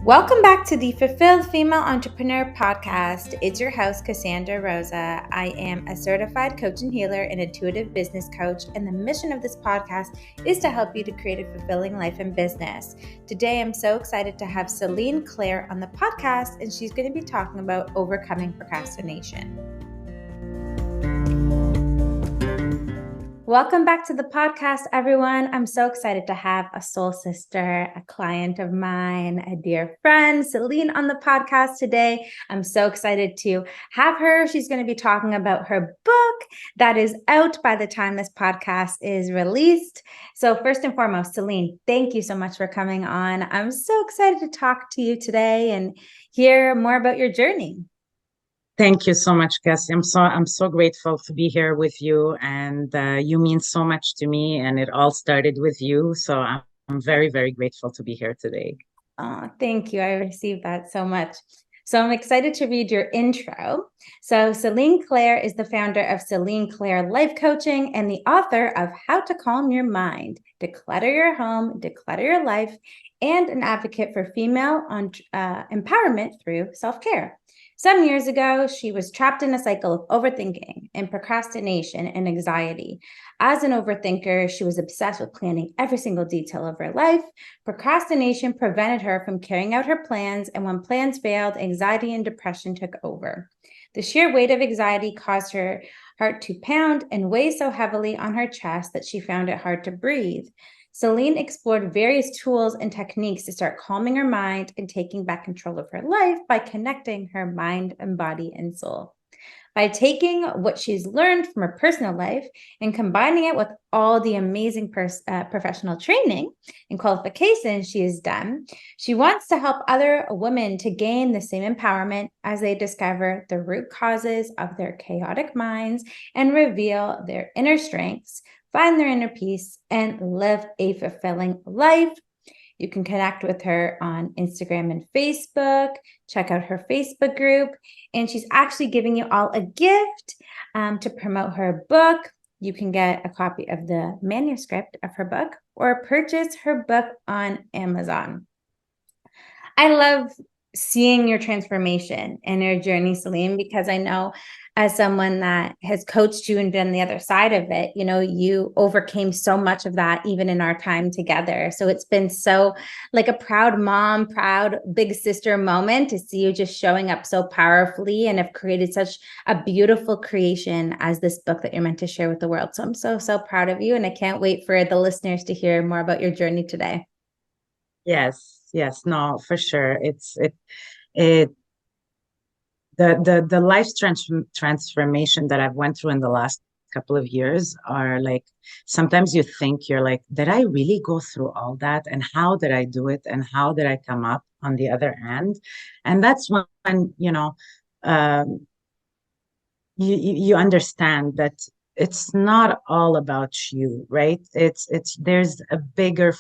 Welcome back to the Fulfilled Female Entrepreneur Podcast. It's your host, Cassandra Rosa. I am a certified coach and healer and intuitive business coach, and the mission of this podcast is to help you to create a fulfilling life and business. Today, I'm so excited to have Celine Kheir on the podcast, and she's going to be talking about overcoming procrastination. Welcome back to the podcast, everyone. I'm so excited to have a soul sister, a client of mine, a dear friend, Celine, on the podcast today. I'm so excited to have her. She's going to be talking about her book that is out by the time this podcast is released. So first and foremost, Celine, thank you so much for coming on. I'm so excited to talk to you today and hear more about your journey. Thank you so much, Cassie. I'm so grateful to be here with you, and you mean so much to me. And it all started with you, so I'm very, very grateful to be here today. Oh, thank you. I received that so much. So I'm excited to read your intro. So Celine Kheir is the founder of Celine Kheir Life Coaching and the author of How to Calm Your Mind, Declutter Your Home, Declutter Your Life, and an advocate for female empowerment through self-care. Some years ago, she was trapped in a cycle of overthinking and procrastination and anxiety. As an overthinker, she was obsessed with planning every single detail of her life. Procrastination prevented her from carrying out her plans, and when plans failed, anxiety and depression took over. The sheer weight of anxiety caused her heart to pound and weigh so heavily on her chest that she found it hard to breathe. Celine explored various tools and techniques to start calming her mind and taking back control of her life by connecting her mind and body and soul. By taking what she's learned from her personal life and combining it with all the amazing professional training and qualifications she has done, she wants to help other women to gain the same empowerment as they discover the root causes of their chaotic minds and reveal their inner strengths, find their inner peace, and live a fulfilling life. You can connect with her on Instagram and Facebook. Check out her Facebook group. And she's actually giving you all a gift to promote her book. You can get a copy of the manuscript of her book or purchase her book on Amazon. I love seeing your transformation and your journey, Celine, because I know as someone that has coached you and been on the other side of it, you overcame so much of that even in our time together. So it's been so like a proud mom, proud big sister moment to see you just showing up so powerfully and have created such a beautiful creation as this book that you're meant to share with the world. So I'm so proud of you. And I can't wait for the listeners to hear more about your journey today. Yes, no, for sure. The life transformation that I've went through in the last couple of years are like, sometimes you think you're like, did I really go through all that? And how did I do it? And how did I come up on the other end? And that's when, you understand that it's not all about you, right? There's a bigger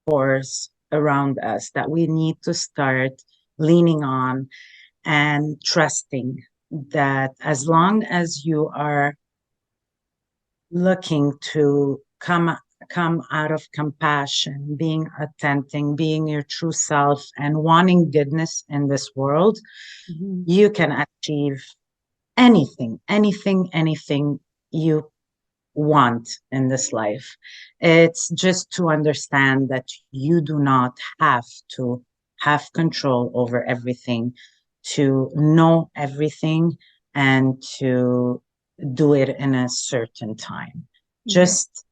force around us that we need to start leaning on and trusting that as long as you are looking to come out of compassion, being authentic, being your true self, and wanting goodness in this world, you can achieve anything you want in this life. It's just to understand that you do not have to have control over everything, to know everything, and to do it in a certain time. Just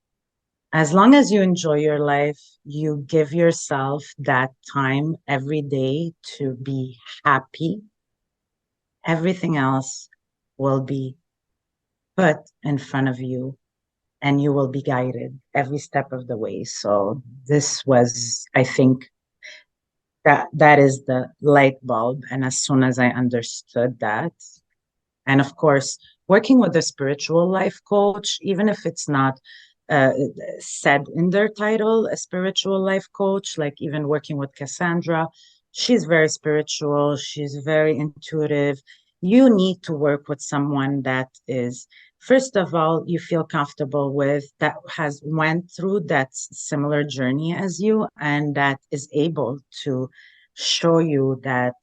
as long as you enjoy your life, you give yourself that time every day to be happy. Everything else will be put in front of you and you will be guided every step of the way. So this was, I think, that is the light bulb. And as soon as I understood that, and of course, working with a spiritual life coach, even if it's not said in their title, a spiritual life coach, like even working with Cassandra, she's very spiritual, she's very intuitive. You need to work with someone that is, first of all, you feel comfortable with, that has went through that similar journey as you, and that is able to show you that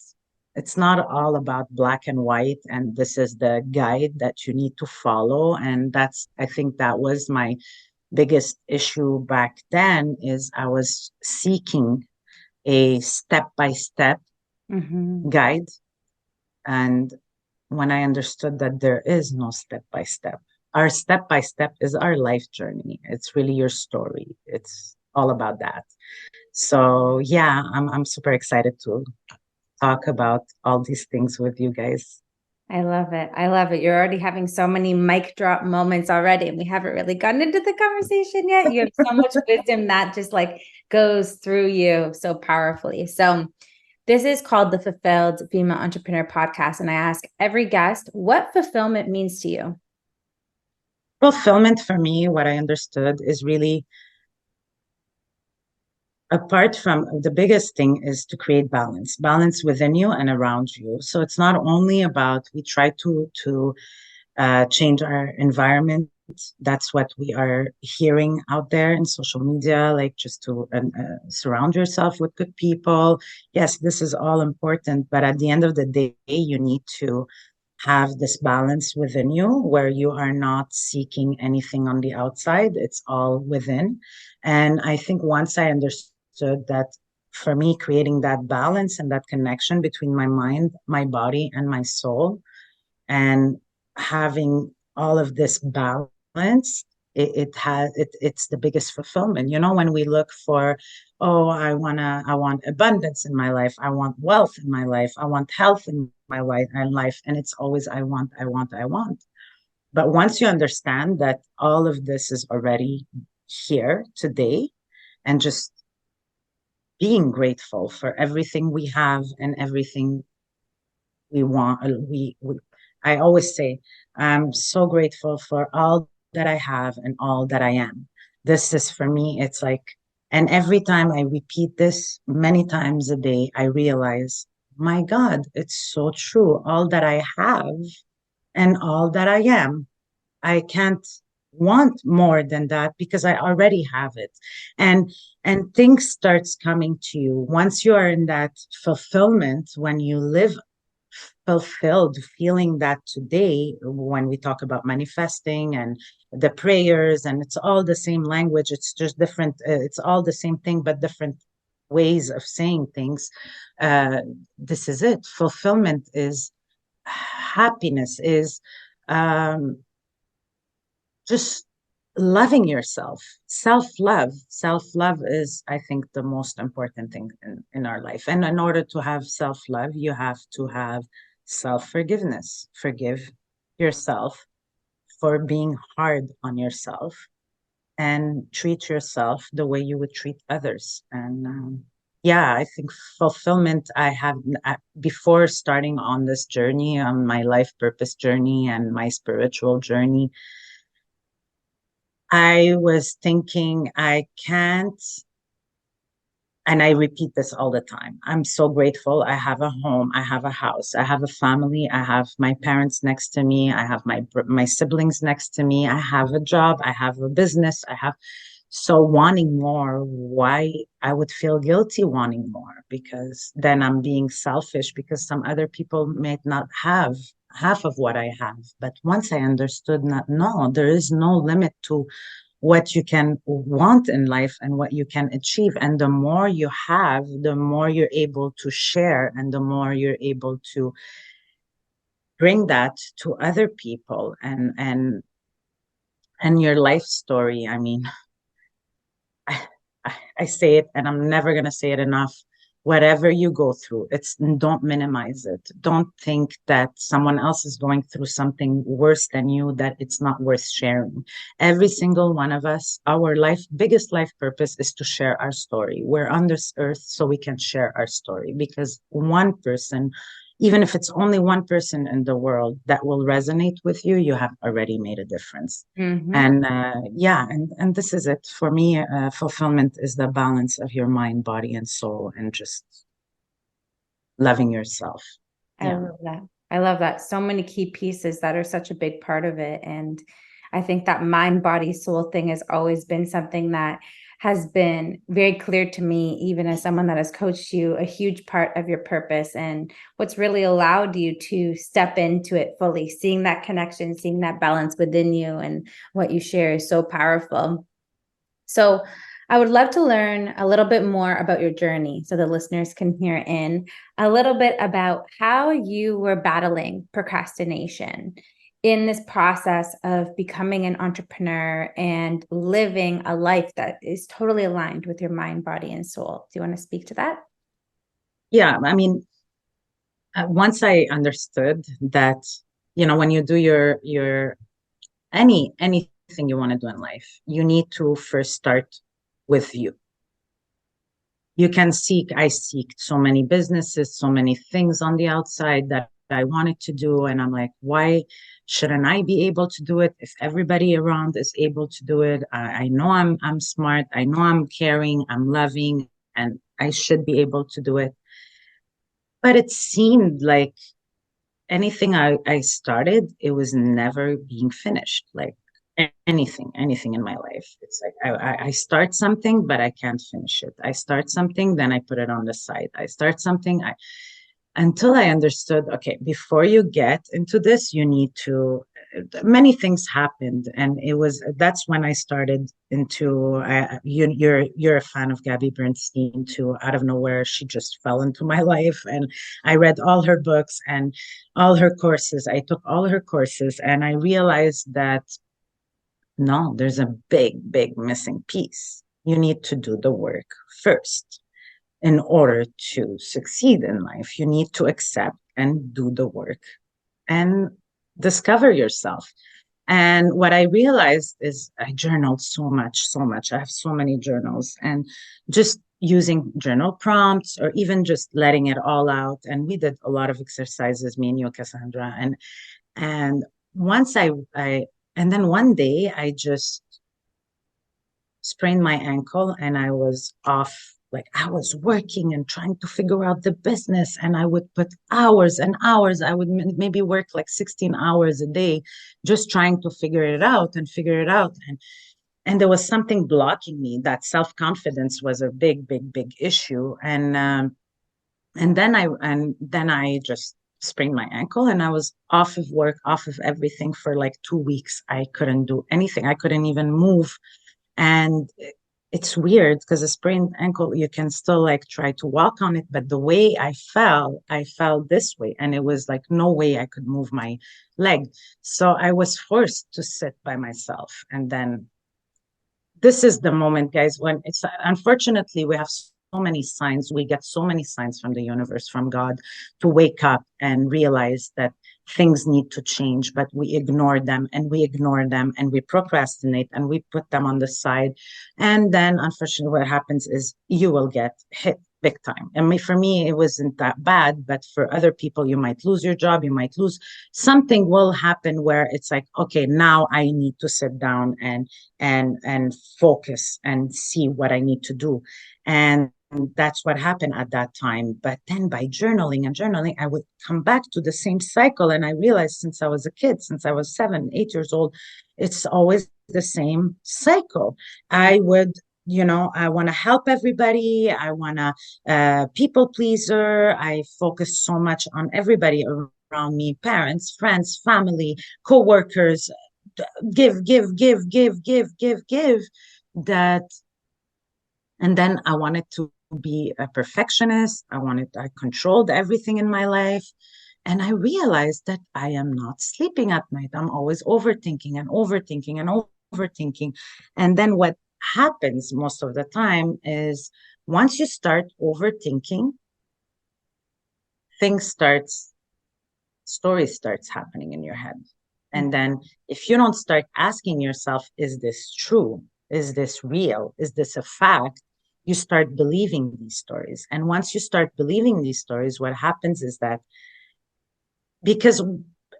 it's not all about black and white, and this is the guide that you need to follow. And I think that was my biggest issue back then, is I was seeking a step-by-step Hmm. guide. And when I understood that there is no step-by-step, our step-by-step is our life journey. It's really your story. It's all about that. So yeah, I'm super excited to talk about all these things with you guys. I love it. I love it. You're already having so many mic drop moments already, and we haven't really gotten into the conversation yet. You have so much wisdom that just like goes through you so powerfully. So, this is called the Fulfilled Female Entrepreneur Podcast. And I ask every guest what fulfillment means to you. Fulfillment for me, what I understood is really, apart from, the biggest thing is to create balance within you and around you. So it's not only about, we try to change our environment. That's what we are hearing out there in social media, like just to surround yourself with good people. Yes, this is all important, but at the end of the day, you need to have this balance within you where you are not seeking anything on the outside. It's all within. And I think once I understood that, for me, creating that balance and that connection between my mind, my body, and my soul, and having all of this balance, it's the biggest fulfillment. When we look for, oh, I want abundance in my life, I want wealth in my life, I want health in my life, and it's always I want. But once you understand that all of this is already here today, and just being grateful for everything we have and everything we want, I always say, I'm so grateful for all that I have and all that I am. This is, for me, it's like, and every time I repeat this many times a day, I realize, my God, it's so true. All that I have and all that I am, I can't want more than that, because I already have it. And things starts coming to you once you are in that fulfillment, when you live fulfilled, feeling that today, when we talk about manifesting and the prayers, and it's all the same language, it's just different, it's all the same thing, but different ways of saying things. Uh, this is it. Fulfillment is happiness, is um, just loving yourself. Self love is, I think, the most important thing in our life. And in order to have self-love, you have to have self-forgiveness. Forgive yourself for being hard on yourself, and treat yourself the way you would treat others. And yeah, I think fulfillment, I have, before starting on this journey, on my life purpose journey and my spiritual journey, I was thinking, I can't, and I repeat this all the time. I'm so grateful. I have a home, I have a house, I have a family, I have my parents next to me, I have my siblings next to me, I have a job, I have a business, I have. So wanting more, why I would feel guilty wanting more? Because then I'm being selfish, because some other people may not have half of what I have. But once I understood that, no, there is no limit to what you can want in life and what you can achieve. And the more you have, the more you're able to share, and the more you're able to bring that to other people, and your life story. I mean, I, I say it, and I'm never going to say it enough. Whatever you go through, don't minimize it. Don't think that someone else is going through something worse than you, that it's not worth sharing. Every single one of us, our biggest life purpose is to share our story. We're on this earth so we can share our story, because one person, even if it's only one person in the world that will resonate with you, you have already made a difference. Mm-hmm. And yeah, and this is it for me. Fulfillment is the balance of your mind, body, and soul, and just loving yourself. I Yeah. love that. I love that. So many key pieces that are such a big part of it. And I think that mind, body, soul thing has always been something that has been very clear to me, even as someone that has coached you, a huge part of your purpose and what's really allowed you to step into it fully, seeing that connection, seeing that balance within you, and what you share is so powerful. So I would love to learn a little bit more about your journey so the listeners can hear in a little bit about how you were battling procrastination in this process of becoming an entrepreneur and living a life that is totally aligned with your mind, body, and soul. Do you want to speak to that? Yeah, I mean, once I understood that, when you do your anything you want to do in life, you need to first start with you. You can I seeked so many businesses, so many things on the outside that I wanted to do. And I'm like, why shouldn't I be able to do it if everybody around is able to do it? I know I'm smart. I know I'm caring, I'm loving, and I should be able to do it. But it seemed like anything I started, it was never being finished. Like anything in my life. It's like I start something, but I can't finish it. I start something, then I put it on the side. I start something, until I understood, okay, before you get into this, you need to, many things happened. And that's when I started into, you're a fan of Gabby Bernstein too. Out of nowhere, she just fell into my life. And I read all her books and all her courses. I took all her courses and I realized that no, there's a big missing piece. You need to do the work first in order to succeed in life. You need to accept and do the work and discover yourself. And what I realized is I journaled so much, so much. I have so many journals and just using journal prompts or even just letting it all out. And we did a lot of exercises, me and you, Cassandra. And once and then one day I just sprained my ankle and I was off. Like I was working and trying to figure out the business, and I would put hours and hours. I would maybe work like 16 hours a day, just trying to figure it out and figure it out. And there was something blocking me. That self-confidence was a big issue. And then I just sprained my ankle and I was off of work, off of everything for like 2 weeks. I couldn't do anything. I couldn't even move. And it's weird because a sprained ankle, you can still like try to walk on it. But the way I fell this way. And it was like no way I could move my leg. So I was forced to sit by myself. And then this is the moment, guys, when it's unfortunately we have so many signs. We get so many signs from the universe, from God, to wake up and realize that things need to change, but we ignore them and we ignore them and we procrastinate and we put them on the side. And then, unfortunately, what happens is you will get hit big time. I mean, for me, it wasn't that bad, but for other people, you might lose your job, you might lose something will happen where it's like, okay, now I need to sit down and focus and see what I need to do. And that's what happened at that time. But then by journaling, I would come back to the same cycle. And I realized since I was a kid, since I was 7, 8 years old, it's always the same cycle. I would, I want to help everybody. I want to people pleaser. I focus so much on everybody around me, parents, friends, family, co-workers, give, that. And then I wanted to be a perfectionist. I controlled everything in my life. And I realized that I am not sleeping at night. I'm always overthinking and overthinking and overthinking. And then what happens most of the time is once you start overthinking, things starts, story starts happening in your head. And then if you don't start asking yourself, is this true? Is this real? Is this a fact? You start believing these stories. And once you start believing these stories, what happens is that, because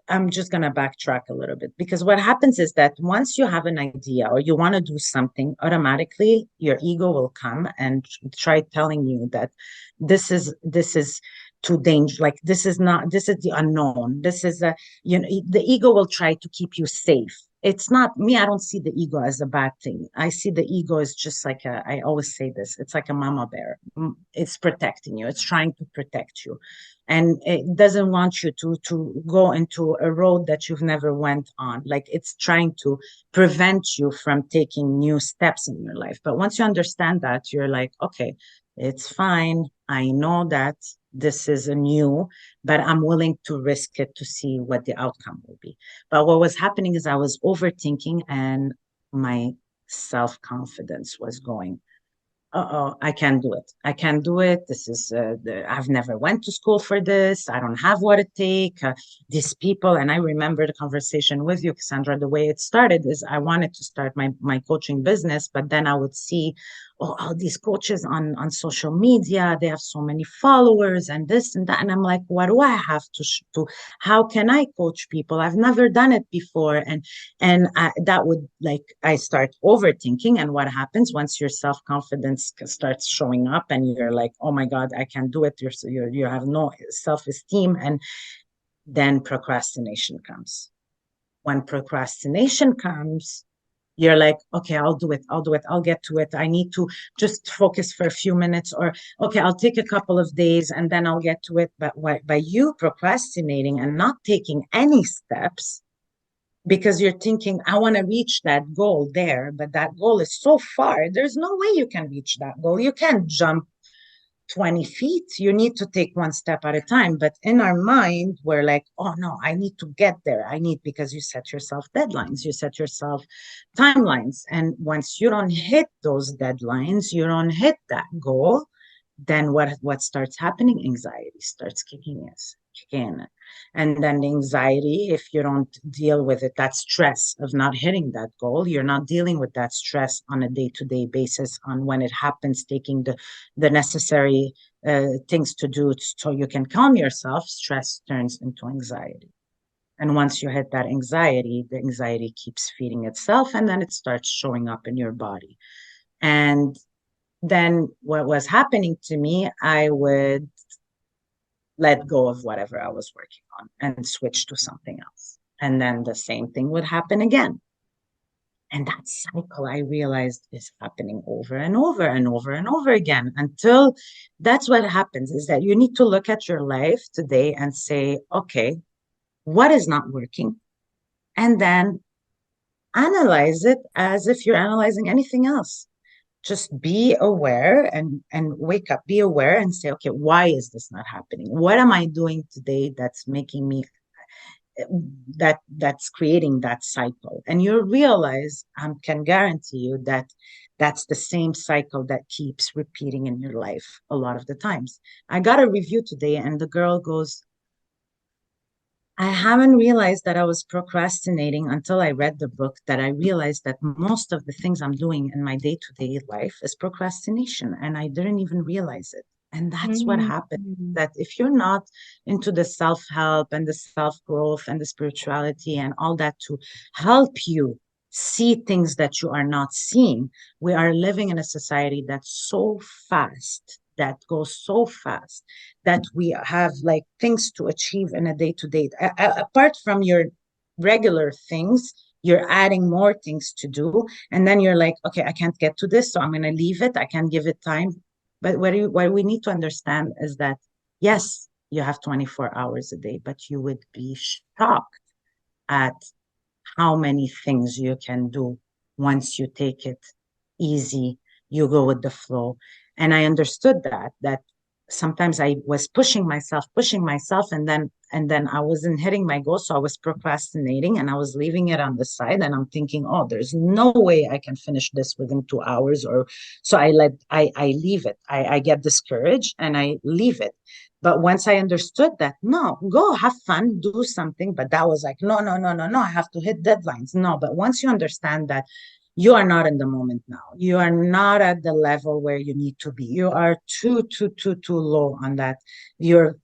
I'm just going to backtrack a little bit, because what happens is that once you have an idea or you want to do something, automatically your ego will come and try telling you that this is too dangerous. Like this is the unknown. This is the ego will try to keep you safe. it's not me. I don't see the ego as a bad thing. I see the ego as just like I always say this, it's like a mama bear. It's protecting you. It's trying to protect you. And it doesn't want you to go into a road that you've never went on. Like it's trying to prevent you from taking new steps in your life. But once you understand that, you're like, okay, it's fine. I know that this is a new, but I'm willing to risk it to see what the outcome will be. But what was happening is I was overthinking and my self-confidence was going, uh-oh, I can't do it. I can't do it. This is, I've never went to school for this. I don't have what it takes. These people, and I remember the conversation with you, Cassandra, the way it started is I wanted to start my coaching business, but then I would see, oh, all these coaches on social media, they have so many followers and this and that. And I'm like, what do I have to, how can I coach people? I've never done it before. That would like, I start overthinking. And what happens once your self-confidence starts showing up and you're like, oh my God, I can't do it. You have no self-esteem. And then procrastination comes. When procrastination comes, you're like, okay, I'll do it. I'll do it. I'll get to it. I need to just focus for a few minutes, or okay, I'll take a couple of days and then I'll get to it. But by you procrastinating and not taking any steps, because you're thinking, I want to reach that goal there, but that goal is so far. There's no way you can reach that goal. You can't jump 20 feet. You need to take one step at a time. But in our mind, we're like, oh no, I need to get there. I need, because you set yourself deadlines, you set yourself timelines. And once you don't hit those deadlines, you don't hit that goal, then what starts happening? Anxiety starts kicking in. And then the anxiety, if you don't deal with it, that stress of not hitting that goal, you're not dealing with that stress on a day-to-day basis, on when it happens, taking the necessary things to do so you can calm yourself, stress turns into anxiety. And once you hit that anxiety, the anxiety keeps feeding itself, and then it starts showing up in your body. And then what was happening to me, I would let go of whatever I was working on and switch to something else. And then the same thing would happen again. And that cycle I realized is happening over and over and over and over again, until that's what happens, is that you need to look at your life today and say, okay, what is not working? And then analyze it as if you're analyzing anything else. Just be aware and wake up, be aware and say, okay, why is this not happening? What am I doing today that's making me that's creating that cycle? And you realize, I can guarantee you that that's the same cycle that keeps repeating in your life a lot of the times. I got a review today and the girl goes, I haven't realized that I was procrastinating until I read the book, that I realized that most of the things I'm doing in my day-to-day life is procrastination, and I didn't even realize it. And that's what happens, Mhm. that if you're not into the self-help and the self-growth and the spirituality and all that to help you see things that you are not seeing, we are living in a society that's so fast, that goes so fast, that we have like things to achieve in a day to day. Apart from your regular things, you're adding more things to do. And then you're like, okay, I can't get to this, so I'm going to leave it. I can't give it time. But what we need to understand is that, yes, you have 24 hours a day, but you would be shocked at how many things you can do once you take it easy, you go with the flow. And I understood that sometimes I was pushing myself, and then I wasn't hitting my goal. So I was procrastinating and I was leaving it on the side. And I'm thinking, oh, there's no way I can finish this within 2 hours. Or so I leave it. I get discouraged and I leave it. But once I understood that, no, go have fun, do something. But that was like, no, no, no, no, no, I have to hit deadlines. No, but once you understand that you are not in the moment now, you are not at the level where you need to be. You are too low on that. You're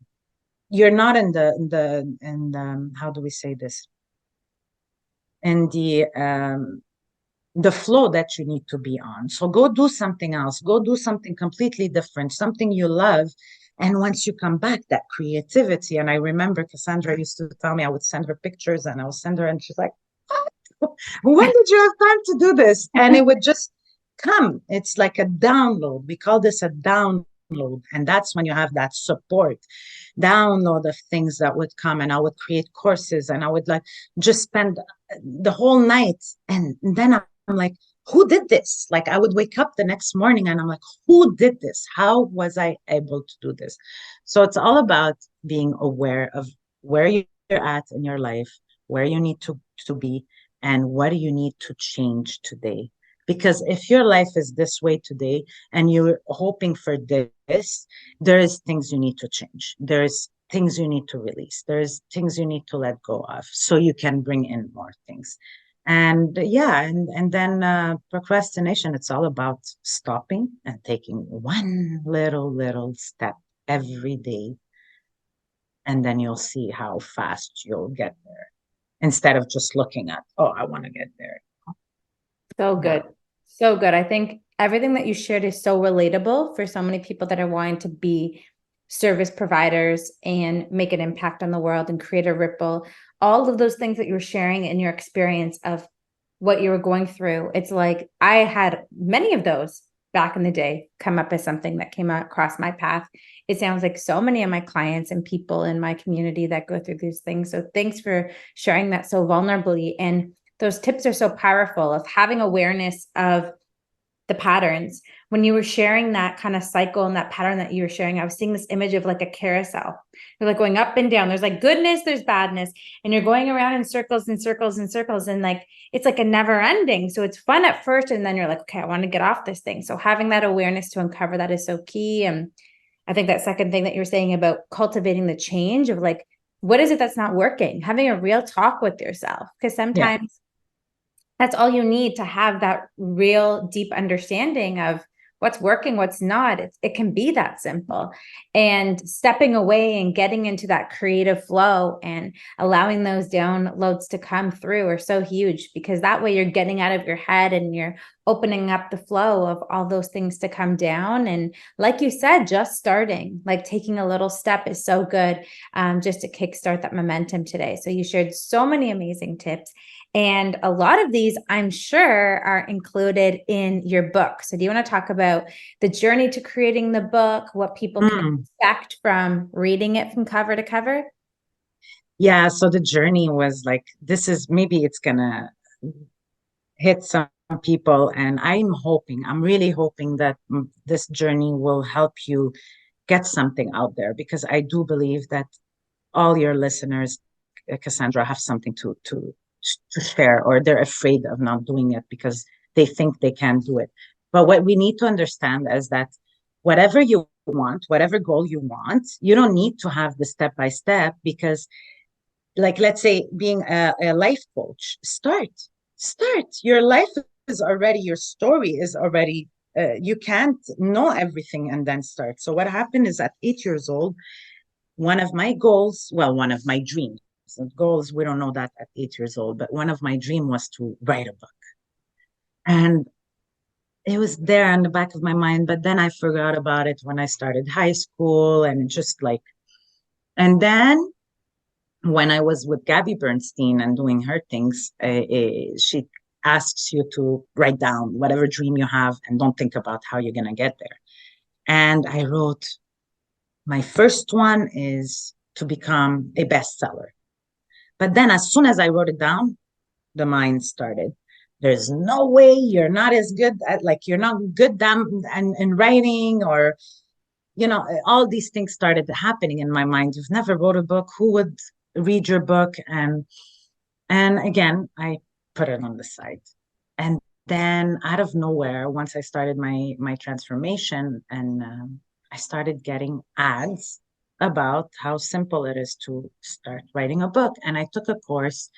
not in the how do we say this? In the flow that you need to be on. So go do something else. Go do something completely different, something you love. And once you come back, that creativity. And I remember Cassandra used to tell me, I would send her pictures and I would send her, and she's like, what? When did you have time to do this? And it would just come. It's like a download. We call this a download. And that's when you have that support download of things that would come. And I would create courses and I would like just spend the whole night. And then I'm like, who did this? Like I would wake up the next morning and I'm like, who did this? How was I able to do this? So it's all about being aware of where you're at in your life, where you need to be, and what do you need to change today. Because if your life is this way today and you're hoping for this, there is things you need to change. There's things you need to release. There's things you need to let go of so you can bring in more things. And yeah, and then procrastination, it's all about stopping and taking one little step every day. And then you'll see how fast you'll get there instead of just looking at, oh, I want to get there. So good. So good. I think everything that you shared is so relatable for so many people that are wanting to be service providers and make an impact on the world and create a ripple. All of those things that you were sharing in your experience of what you were going through. It's like I had many of those back in the day come up as something that came across my path. It sounds like so many of my clients and people in my community that go through these things. So thanks for sharing that so vulnerably. And those tips are so powerful of having awareness of the patterns. When you were sharing that kind of cycle and that pattern that you were sharing, I was seeing this image of like a carousel. You're like going up and down. There's like goodness, there's badness, and you're going around in circles and circles and circles. And like, it's like a never ending. So it's fun at first. And then you're like, okay, I want to get off this thing. So having that awareness to uncover that is so key. And I think that second thing that you're saying about cultivating the change of like, what is it that's not working? Having a real talk with yourself. Because sometimes that's all you need to have that real deep understanding of what's working, what's not. It can be that simple. And stepping away and getting into that creative flow and allowing those downloads to come through are so huge, because that way you're getting out of your head and you're opening up the flow of all those things to come down. And like you said, just starting, like taking a little step is so good, just to kickstart that momentum today. So you shared so many amazing tips. And a lot of these, I'm sure, are included in your book. So do you want to talk about the journey to creating the book, what people can expect from reading it from cover to cover? Yeah, so the journey was like, this is maybe it's gonna hit some people, and I'm really hoping that this journey will help you get something out there, because I do believe that all your listeners, Cassandra, have something to share, or they're afraid of not doing it because they think they can't do it. But what we need to understand is that whatever you want, whatever goal you want, you don't need to have the step by step, because like, let's say being a life coach, start. Your life is already, your story is already, you can't know everything and then start. So what happened is at 8 years old, one of my goals, well, one of my dreams, goals, we don't know that at 8 years old, but one of my dream was to write a book. And it was there in the back of my mind, but then I forgot about it when I started high school, and just like, and then when I was with Gabby Bernstein and doing her things, she asks you to write down whatever dream you have and don't think about how you're going to get there. And I wrote, my first one is to become a bestseller. But then as soon as I wrote it down, the mind started. There's no way you're not as good at, like, you're not good down in writing, or, all these things started happening in my mind. You've never wrote a book. Who would read your book? And again, I put it on the side. And then out of nowhere, once I started my transformation, and I started getting ads about how simple it is to start writing a book. And I took a course,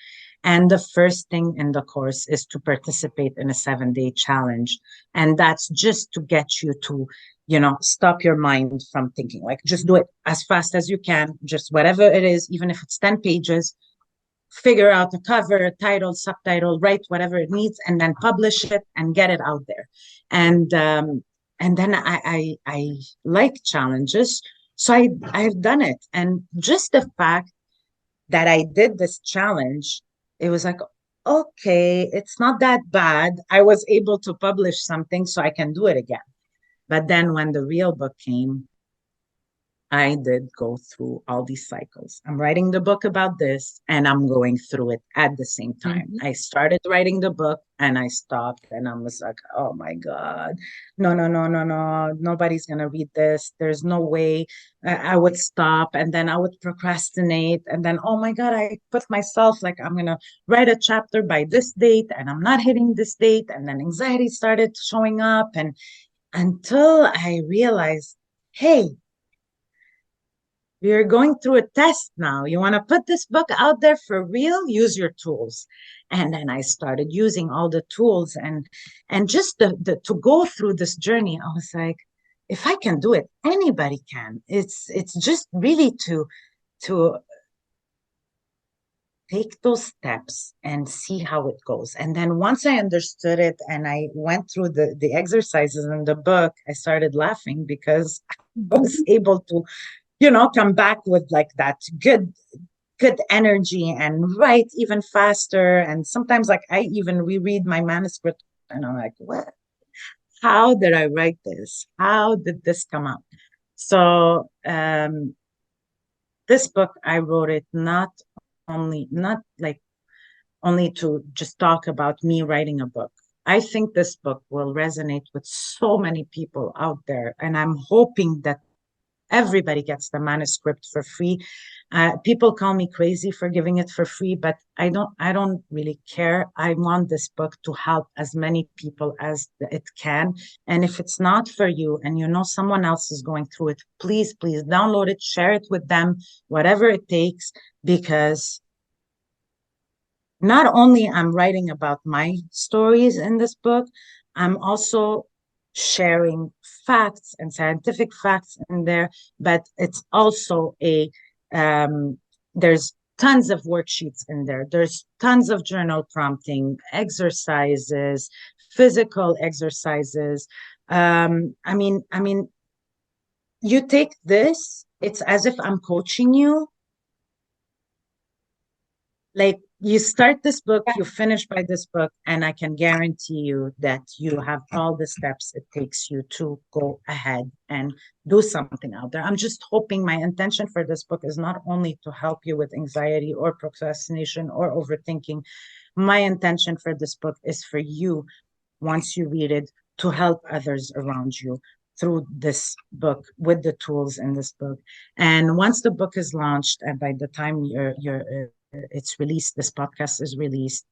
and the first thing in the course is to participate in a 7-day challenge. And that's just to get you to, stop your mind from thinking, like, just do it as fast as you can, just whatever it is, even if it's 10 pages, figure out the cover, title, subtitle, write whatever it needs, and then publish it and get it out there. And then I like challenges. So I've done it. And just the fact that I did this challenge, it was like, okay, it's not that bad. I was able to publish something, so I can do it again. But then when the real book came, I did go through all these cycles. I'm writing the book about this and I'm going through it at the same time. Mhm. I started writing the book and I stopped and I was like, oh my God, no, no, no, no, no. Nobody's going to read this. There's no way. I would stop and then I would procrastinate. And then, oh my God, I put myself like, I'm going to write a chapter by this date and I'm not hitting this date. And then anxiety started showing up. And until I realized, hey, you're going through a test now. You want to put this book out there for real? Use your tools. And then I started using all the tools and just the to go through this journey. I was like, if I can do it, anybody can. It's just really to take those steps and see how it goes. And then once I understood it and I went through the exercises in the book, I started laughing because I was able to come back with like that good energy and write even faster. And sometimes like I even reread my manuscript and I'm like, what? How did I write this? How did this come out? So this book, I wrote it not like only to just talk about me writing a book. I think this book will resonate with so many people out there. And I'm hoping that everybody gets the manuscript for free. People call me crazy for giving it for free, but I don't really care. I want this book to help as many people as it can. And if it's not for you and you know someone else is going through it, please download it, share it with them, whatever it takes, because not only I'm writing about my stories in this book, I'm also sharing facts and scientific facts in there, but it's also a there's tons of worksheets in there. There's tons of journal prompting, exercises, physical exercises. I mean, you take this, it's as if I'm coaching you, like you start this book, you finish by this book, and I can guarantee you that you have all the steps it takes you to go ahead and do something out there. I'm just hoping my intention for this book is not only to help you with anxiety or procrastination or overthinking. My intention for this book is for you, once you read it, to help others around you through this book with the tools in this book. And once the book is launched, and by the time you're it's released, this podcast is released,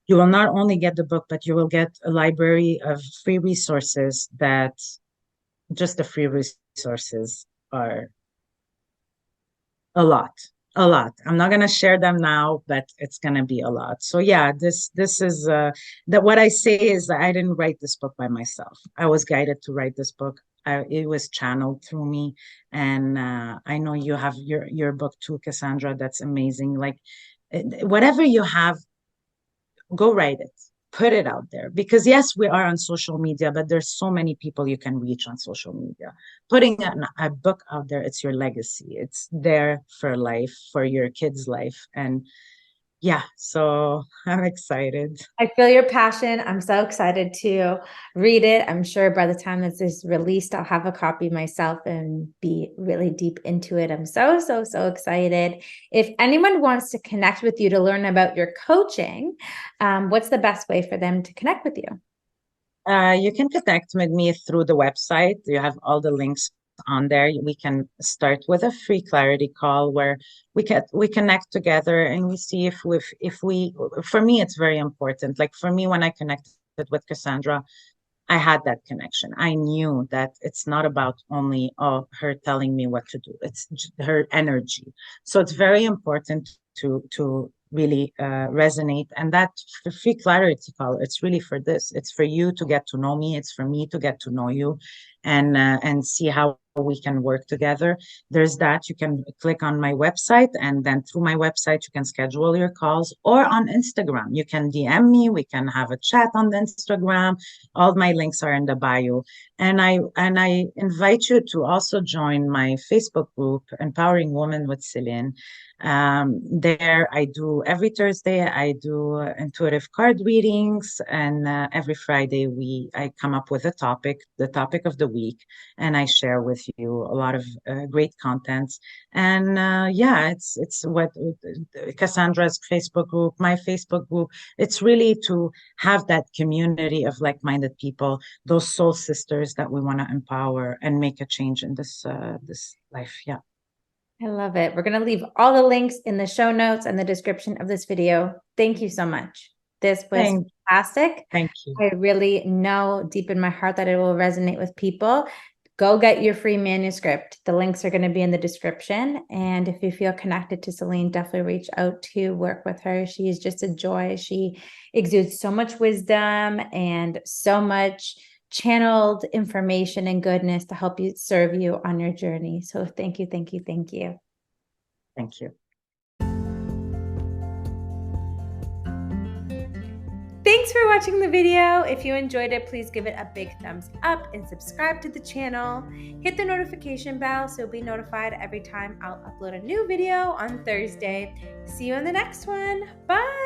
you will not only get the book, but you will get a library of free resources that just the free resources are a lot, a lot. I'm not going to share them now, but it's going to be a lot. So yeah, this is that what I say is that I didn't write this book by myself. I was guided to write this book. It was channeled through me, and I know you have your book too, Cassandra. That's amazing. Like whatever you have, go write it, put it out there, because yes, we are on social media, but there's so many people you can reach on social media. Putting a book out there, it's your legacy, it's there for life, for your kids life. And yeah, so I'm excited. I feel your passion. I'm so excited to read it. I'm sure by the time this is released, I'll have a copy myself and be really deep into it. I'm so excited. If anyone wants to connect with you to learn about your coaching, what's the best way for them to connect with you? You can connect with me through the website. You have all the links on there. We can start with a free clarity call where we connect together and we see if we for me it's very important. Like for me, when I connected with Cassandra, I had that connection. I knew that it's not about only her telling me what to do. It's her energy. So it's very important to really resonate. And that free clarity call, it's really for this. It's for you to get to know me. It's for me to get to know you. and see how we can work together. There's that. You can click on my website, and then through my website, you can schedule your calls, or on Instagram. You can DM me. We can have a chat on the Instagram. All my links are in the bio. And I invite you to also join my Facebook group, Empowering Women with Celine. There I do every Thursday, I do intuitive card readings, and every Friday I come up with a topic, the topic of the week, and I share with you a lot of great contents. And yeah, it's what Cassandra's Facebook group, my Facebook group. It's really to have that community of like-minded people, those soul sisters that we want to empower and make a change in this life. Yeah. I love it. We're going to leave all the links in the show notes and the description of this video. Thank you so much. This was fantastic. Thank you. I really know deep in my heart that it will resonate with people. Go get your free manuscript. The links are going to be in the description. And if you feel connected to Celine, definitely reach out to work with her. She is just a joy. She exudes so much wisdom and so much channeled information and goodness to help you serve you on your journey. So thank you, thank you, thank you. Thank you. Thanks for watching the video. If you enjoyed it, please give it a big thumbs up and subscribe to the channel. Hit the notification bell so you'll be notified every time I'll upload a new video on Thursday. See you in the next one. Bye.